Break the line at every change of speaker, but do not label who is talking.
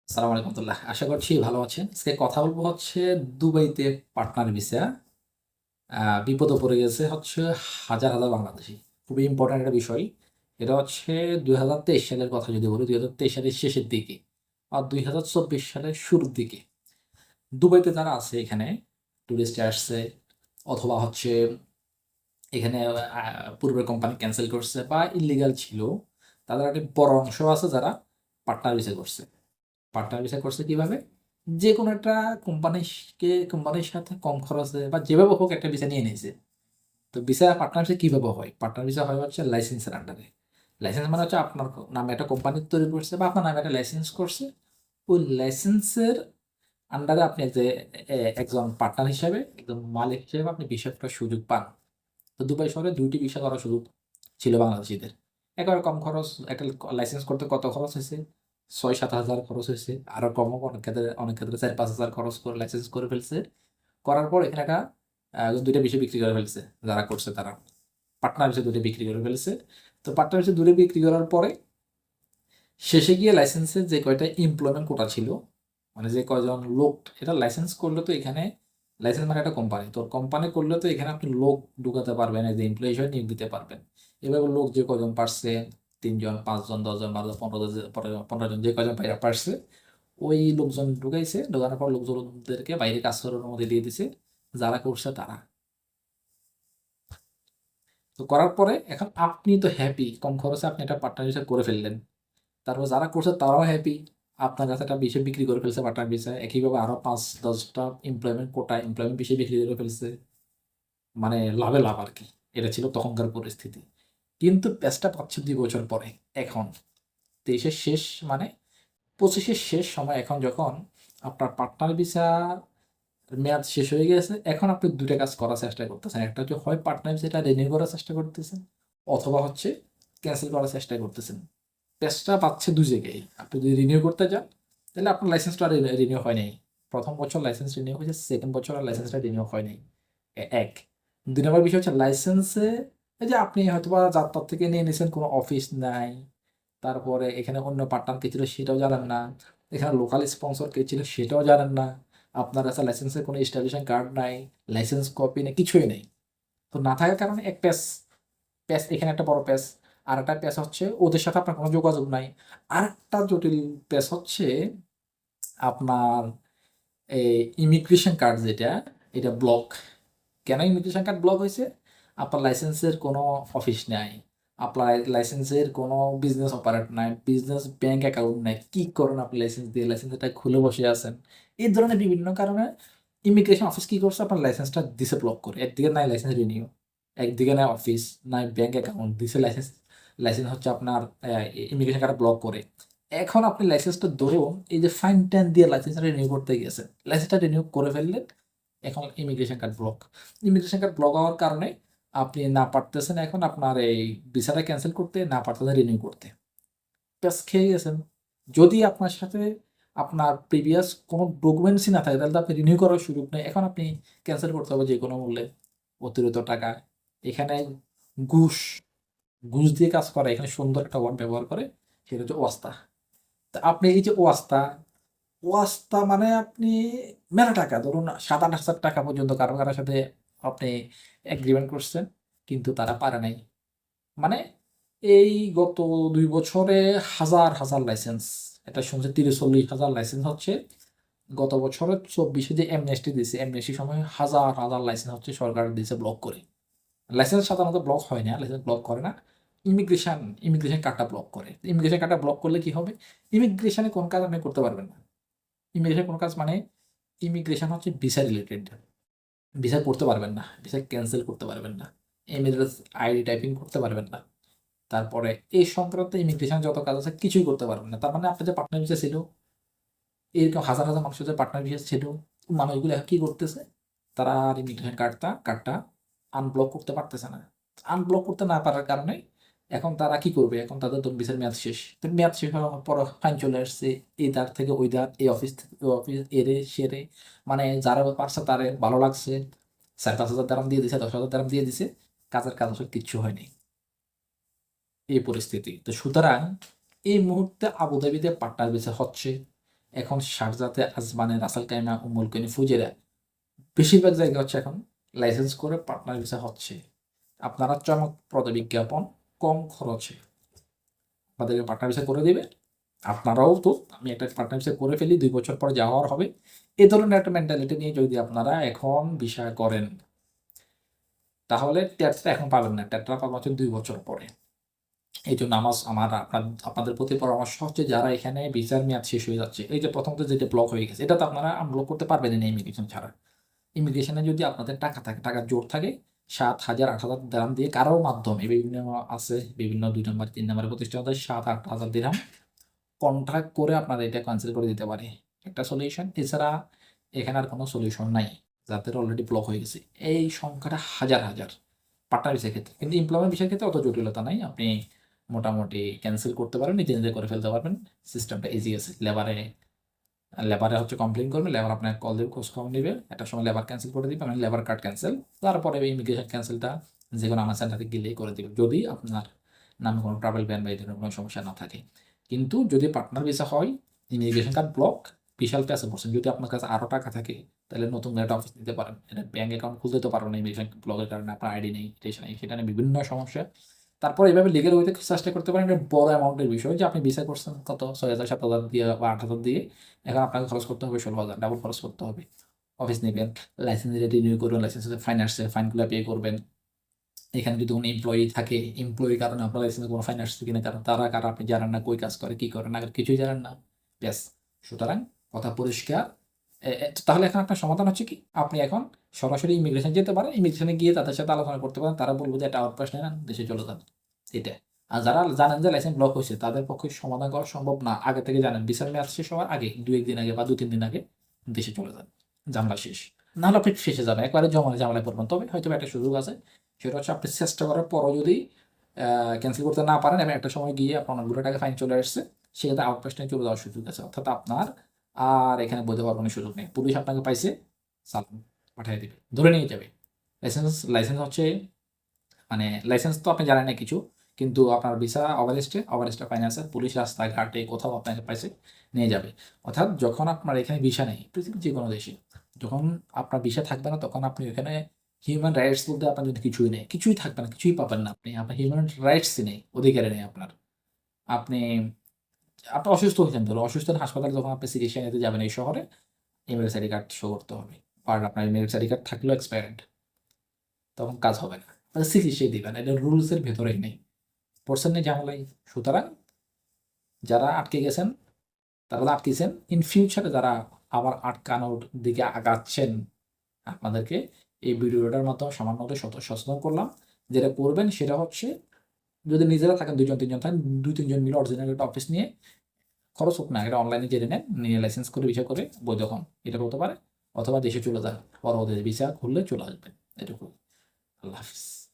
আসসালামু আলাইকুম রহমতুল্লাহ। আশা করছি ভালো আছেন। আজকে কথা বলবো হচ্ছে দুবাইতে পার্টনার ভিসা। বিপদে পড়ে গেছে হচ্ছে হাজার হাজার বাংলাদেশি। খুবই ইম্পর্ট্যান্ট একটা বিষয়। এটা হচ্ছে 2023 সালের কথা যদি বলি, 2023 সালের শেষের দিকে আর 2024 সালের শুরুর দিকে দুবাইতে যারা আছে, এখানে টুরিস্টে আসছে অথবা হচ্ছে এখানে পূর্বের কোম্পানি ক্যান্সেল করছে বা ইলিগাল ছিল, তাদের একটা বড় অংশ আছে যারা পার্টনার ভিসা করছে। পার্টনার ভিসা করছে কিভাবে? যে কোনো একটা কোম্পানির সাথে কম খরচে বা যেভাবে হোক একটা ভিসা নিয়ে নিয়েছে। তো ভিসা পার্টনার ভিসা কিভাবে হয়? পার্টনার ভিসা হয় হচ্ছে লাইসেন্সের আন্ডারে। লাইসেন্স মানে হচ্ছে আপনার নামে একটা কোম্পানি তৈরি করছে বা আপনার নামে একটা লাইসেন্স করছে। ওই লাইসেন্সের আন্ডারে আপনি একজন পার্টনার হিসেবে, একজন মালিক হিসেবে আপনি ভিসা একটা সুযোগ পান। তো দুবাই শহরে ২টি ভিসা করার সুযোগ ছিল বাংলাদেশীদের। একেবারে কম খরচ। একটা লাইসেন্স করতে কত খরচ হয়েছে? ৬-৭ হাজার খরচ হয়েছে। আরো কমও, অনেক ক্ষেত্রে ৪-৫ হাজার খরচ করে লাইসেন্স করে ফেলছে। করার পর এখানে একটা ২টা বিষয় বিক্রি করে ফেলছে যারা করছে তারা। পার্টনার হিসেবে ২টা বিক্রি করে ফেলছে। তো পার্টনার হিসেবে ২টা বিক্রি করার পরে শেষে গিয়ে লাইসেন্সের যে কয়টা এমপ্লয়মেন্ট কোটা ছিল, মানে যে কয়জন লোক এটা লাইসেন্স করলে, তো এখানে লাইসেন্স মানে একটা কোম্পানি, তো কোম্পানি করলে তো এখানে আপনি লোক ঢুকাতে পারবেন, এই যে এমপ্লয়ি হিসেবে নিয়োগ দিতে পারবেন। এভাবে লোক যে কয়জন পারছে, ৩ জন, ৫ জন, ১০ জন, ১২ জন, ১৫ জন, যে কয়জন বাইরে পারছে, ওই লোকজন ঢুকাইছে। ঢোকানোর পর লোকজনদেরকে বাইরে কাজ করার অনুমতি দিয়ে দিছে, যারা করছে তারা। তো করার পরে এখন আপনি তো হ্যাপি, কম খরচে আপনি একটা পার্টনার হিসেবে করে ফেললেন। তারপর যারা করছে তারাও হ্যাপি, আপনার কাছে একটা বিষয় বিক্রি করে ফেলছে পার্টনার বিষয়। একইভাবে আরো ৫-১০টা এমপ্লয়মেন্ট বিষয় বিক্রি করে ফেলছে। মানে লাভে লাভ আর কি। এটা ছিল তখনকার পরিস্থিতি। কিন্তু প্যাচটা পাচ্ছে ২ বছর পরে। এখন ২৩-এর শেষ, মানে ২৫-এর শেষ সময়, এখন যখন আপনার পার্টনার ভিসা মেয়াদ শেষ হয়ে গেছে, এখন আপনি ২টা কাজ করার চেষ্টা করতেছেন। একটা হচ্ছে হয় পার্টনার ভিসাটা রিনিউ করার চেষ্টা করতেছেন, অথবা হচ্ছে ক্যান্সেল করার চেষ্টা করতেছেন। পেজটা পাচ্ছে ২ জায়গায়। আপনি যদি রিনিউ করতে যান, তাহলে আপনার লাইসেন্সটা রিনিউ হয় নাই। ১ম বছর লাইসেন্স রিনিউ হয়েছে, 2nd বছর আর লাইসেন্সটা রিনিউ হয় নাই। ১। ২ নম্বর বিষয় হচ্ছে লাইসেন্সে, এই যে আপনি হয়তোবা যাত্রার থেকে নিয়ে নিছেন, কোনো অফিস নাই। তারপরে এখানে অন্য পার্টনার কে ছিল সেটাও জানেন না। এখানে লোকাল স্পন্সর কে ছিল সেটাও জানেন না। আপনার কাছে লাইসেন্সের কোনো এস্টাবলিশন কার্ড নাই, লাইসেন্স কপি নেই, কিছুই নেই। তো না থাকার কারণে এক পেজ, এখানে একটা বড় পেজ। আরেকটা পেজ হচ্ছে ওদের সাথে আপনার কোনো যোগাযোগ নাই। আরেকটা জটিল পেজ হচ্ছে আপনার এই ইমিগ্রেশন কার্ড যেটা, এটা ব্লক। কেন ইমিগ্রেশন কার্ড ব্লক হয়েছে? আপনার লাইসেন্সের কোনো অফিস নাই, আপনার লাইসেন্সের কোনো বিজনেস অপারেট নাই, বিজনেস ব্যাংক অ্যাকাউন্ট নাই। কি করেন আপনি লাইসেন্স দিয়ে? লাইসেন্সটা খুলে বসে আছেন। এই ধরনের বিভিন্ন কারণে ইমিগ্রেশন অফিস কি করছে, আপনার লাইসেন্সটা দিছে ব্লক করে। একদিকে নাই লাইসেন্স রিনিউ, একদিকে নাই অফিস, নাই ব্যাংক অ্যাকাউন্ট, দিছে লাইসেন্স। লাইসেন্স হচ্ছে আপনার ইমিগ্রেশন কার্ড ব্লক করে। এখন আপনি লাইসেন্সটা ধরুন এই যে ফাইন ট্যান দিয়ে লাইসেন্সটা রিনিউ করতে গেছেন, লাইসেন্সটা রিনিউ করে ফেললেন, এখন immigration card block. Immigration card block হওয়ার কারণে আপনি না পারতেছেন এখন আপনার এই ভিসাটা ক্যান্সেল করতে, না পারতেছেন রিনিউ করতে। প্যাস খেয়ে গেছেন। যদি আপনার সাথে আপনার প্রিভিয়াস কোনো ডকুমেন্টসই না থাকে, তাহলে তো আপনি রিনিউ করার সুযোগ নেই। এখন আপনি ক্যান্সেল করতে হবে যে কোনো মূল্যে, অতিরিক্ত টাকা। এখানে ঘুষ, ঘুষ দিয়ে কাজ করা, এখানে সুন্দর একটা ওয়ার্ড ব্যবহার করে, সেটা হচ্ছে ওয়াস্তা। তা আপনি এই যে ওয়াস্তা, ওয়াস্তা মানে আপনি মেলা টাকা, ধরুন ৭-৮ হাজার টাকা পর্যন্ত কারো কারোর সাথে আপনি এগ্রিমেন্ট করছেন, কিন্তু তারা পারে নাই। মানে এই গত ২ বছরে হাজার হাজার লাইসেন্স, এটা শুনছে ৩০-৪০ হাজার লাইসেন্স হচ্ছে। গত বছরে ২৪-এ যে অ্যামনেস্টি দিছে, অ্যামনেস্টির সময় হাজার হাজার লাইসেন্স হচ্ছে সরকার দিছে ব্লক করে। লাইসেন্স সাধারণত ব্লক হয় না, লাইসেন্স ব্লক করে না। ইমিগ্রেশন ইমিগ্রেশন কার্ডটা ব্লক করে। ইমিগ্রেশন কার্ডটা ব্লক করলে কি হবে? ইমিগ্রেশনে কোন কাজ আপনি করতে পারবেন না। ইমিগ্রেশন কোন কাজ মানে, ইমিগ্রেশন হচ্ছে ভিসা রিলেটেড। ভিসা করতে পারবেন না, ভিসা ক্যান্সেল করতে পারবেন না, এমিরেটস আইডি টাইপিং করতে পারবেন না। তারপরে এই সংক্রান্ত ইমিগ্রেশন যত কাজ আছে কিছুই করতে পারবেন না। তার মানে আপনার যে পার্টনার ভিসা ছিল, এরকম হাজার হাজার মানুষের যে পার্টনার ভিসা ছিল, মানুষগুলো এখন কি করতেছে? তারা আর ইমিগ্রেশন কার্ডটা আনব্লক করতে পারতেছে না। আনব্লক করতে না পারার কারণে এখন তারা কি করবে? এখন তাদের তো ভিসার মেয়াদ শেষ। তো মেয়াদ শেষ হওয়ার পর ফাইন চলে আসছে, এই দ্বার থেকে ওই দ্বার, এই অফিস থেকে ওই অফিস, এরে সেরে। মানে যারা পারছে তারে ভালো লাগছে, ৪-৫ হাজার দাম দিয়ে দিছে, ১০ হাজার দাম দিয়ে দিছে, কাজের কাজ আসলে কিচ্ছু হয়নি। এই পরিস্থিতি। তো সুতরাং এই মুহূর্তে আবুধাবিতে পার্টনার ভিসা হচ্ছে, এখন শারজাতে, আজমানে, রাসেল কাইমা, উম্মুল কুইন, ফুজেরা বেশিরভাগ জায়গা হচ্ছে এখন লাইসেন্স করে পার্টনার ভিসা হচ্ছে। আপনারা চমকপ্রদ বিজ্ঞাপন, কম খরচে আপনাদেরকে পার্টনার ভিসা করে দিবে। আপনারাও তো আমি একটা পার্টনার ভিসা করে ফেলি, 2 বছর পর যা হওয়ার হবে, এ ধরনের একটা মেন্টালিটি নিয়ে যদি আপনারা এখন ভিসা করেন, তাহলে ট্যাটটা এখন পাবেন না, ট্যাটটা পাবেন হচ্ছে 2 বছর পরে। এই জন্য আপনাদের প্রতি পরামর্শ হচ্ছে, যারা এখানে ভিসার মেয়াদ শেষ হয়ে যাচ্ছে, এই যে প্রথমত যেটা ব্লক হয়ে গেছে, এটা তো আপনারা আনব্লক করতে পারবেন না ইমিগ্রেশন ছাড়া। ইমিগ্রেশনে যদি আপনাদের টাকা থাকে, টাকার জোর থাকে, 7,000 8,000 দিরহাম দিয়ে কারোর মাধ্যমে, বিভিন্ন আছে, বিভিন্ন 2 নম্বর 3 নম্বরের প্রতিষ্ঠান আছে, 7-8,000 দিরহাম কন্ট্রাক্ট করে আপনারা এটা ক্যান্সেল করে দিতে পারে, একটা সলিউশন। এছাড়া এখানে আর কোনো সলিউশন নাই, যাদের অলরেডি ব্লক হয়ে গেছে। এই সংখ্যাটা হাজার হাজার পার্টনার ভিসার ক্ষেত্রে, কিন্তু এমপ্লয়মেন্ট ভিসার ক্ষেত্রে অত জটিলতা নাই। আপনি মোটামুটি ক্যান্সেল করতে পারেন, নিজে নিজে করে ফেলতে পারবেন, সিস্টেমটা ইজি আছে। লেবারে হচ্ছে কমপ্লেন করবে, লেবার আপনাকে কল দেবে, খোঁজ খবর নেবে, একটা সময় লেবার ক্যান্সেল করে দিবে, মানে লেবার কার্ড ক্যান্সেল। তারপরে ইমিগ্রেশন ক্যান্সেলটা যে কোনো আমার সেন্টারে গেলেই করে দেবে, যদি আপনার নামে কোনো ট্রাভেল ব্যান বা এই ধরনের কোনো সমস্যা না থাকে। কিন্তু যদি পার্টনার ভিসা হয়, ইমিগ্রেশন কার্ড ব্লক, বিশাল পেসে পড়ছেন। যদি আপনার কাছে আরও টাকা থাকে, তাহলে নতুন একটা অফিস নিতে পারেন। এটা ব্যাঙ্ক অ্যাকাউন্ট খুলতে তো পারবেন না ইমিগ্রেশন ব্লকের কারণে, আপনার আইডি নেই, রেশন নেই, সেটা নিয়ে বিভিন্ন সমস্যা। তারপর এভাবে লিগেল ওয়েতে চেষ্টা করতে পারেন। এটা বড় অ্যামাউন্টের বিষয়, যে আপনি ভিসা করছেন কত 6,000 7,000 দিয়ে বা 8,000 দিয়ে, এখন আপনাকে খরচ করতে হবে 16,000, ডাবল খরচ করতে হবে। অফিস নেবেন, লাইসেন্স রিনিউ করবেন, লাইসেন্সের ফাইনগুলো পে করবেন। এখানে যদি কোনো এমপ্লয়ি থাকে, এমপ্লয়ির কারণে আপনার লাইসেন্সে কোনো ফাইন আসছে কিনা, কারণ তারা কারা আপনি জানেন না, কই কাজ করে, কি করে না, কিছুই জানেন না। ব্যাস, সুতরাং কথা পরিষ্কার। তাহলে এখন আপনার সমাধান হচ্ছে কি, আপনি এখন সরাসরি ইমিগ্রেশন যেতে পারেন, ইমিগ্রেশনে গিয়ে তাদের সাথে আলোচনা করতে পারেন, তারা বলবো যে এটা আউট পাস নেন, দেশে চলে যান। এটা, আর যারা জানেন যে লাইসেন্স ব্লক হয়েছে, তাদের পক্ষে সমাধান করা সম্ভব না, আগে থেকে জানেন, বিচার মেয়াদ শেষ হওয়ার আগে 2-1 দিন আগে বা 2-3 দিন আগে দেশে চলে যান, ঝামেলা শেষ। নাহলে আপনি শেষে যাবেন, একবারে ঝামেলায় পড়বেন। তবে হয়তো একটা সুযোগ আছে, সেটা হচ্ছে আপনি চেষ্টা করার পরও যদি ক্যান্সেল করতে না পারেন এবং একটা সময় গিয়ে আপনার অনেকগুলো টাকা ফাইন চলে আসছে, সেক্ষেত্রে আউট পাস নিয়ে চলে যাওয়ার সুযোগ আছে। অর্থাৎ আপনার আর এখানে বৈধ হওয়ার কোনো সুযোগ নেই। পুলিশ আপনাকে পাইছে, চালান পাঠিয়ে দেবে, ধরে নিয়ে যাবে। লাইসেন্স হচ্ছে, মানে লাইসেন্স তো আপনি জানেন না কিছু, কিন্তু আপনার ভিসা ওভারস্টে ফাইন আছে, পুলিশ রাস্তাঘাটে কোথাও আপনাকে পাইছে, নিয়ে যাবে। অর্থাৎ যখন আপনার এখানে ভিসা নেই, পৃথিবীর যে কোনো দেশে যখন আপনার ভিসা থাকবে না, তখন আপনি এখানে হিউম্যান রাইটস বলতে আপনার যদি কিছুই নেই, কিছুই থাকবে না, কিছুই পাবেন না। আপনার হিউম্যান রাইটসই নেই, অধিকারে নেই আপনার। আপনি আপনি অসুস্থ হয়েছেন, ধরো অসুস্থ হাসপাতালে যখন আপনি চিকিৎসা নিতে যাবেন এই শহরে, এমএলএস আইডি কার্ড শো করতে হবে, আর আপনার এমএলএস আইডি কার্ড থাকলেও এক্সপায়ার্ড, তখন কাজ হবে না, চিকিৎসাই দিবেন, এটা রুলসের ভেতরেই নেই, পড়ছেন না ঝামেলাই। সুতরাং যারা আটকে গেছেন, তারা আটকেছেন, ইন ফিউচারে যারা আবার আটকানোর দিকে আগাচ্ছেন, আপনাদেরকে এই ভিডিওটার মাধ্যমে সামান্য সচেতন করলাম। যেটা করবেন সেটা হচ্ছে, যদি নিজেরা থাকেন, 2-3 জন থাকেন, 2-3 জন মিলে অরিজিনাল একটা অফিস নিয়ে, খরচ হোক না, এটা অনলাইনে জেনে নেন, নিয়ে লাইসেন্স করে ভিসা করে বৈধ হন, এটা হতে পারে। অথবা দেশে চলে যান, পরবর্তী ভিসা খুললে চলে আসবেন। এটুকু। আল্লাহ হাফিজ।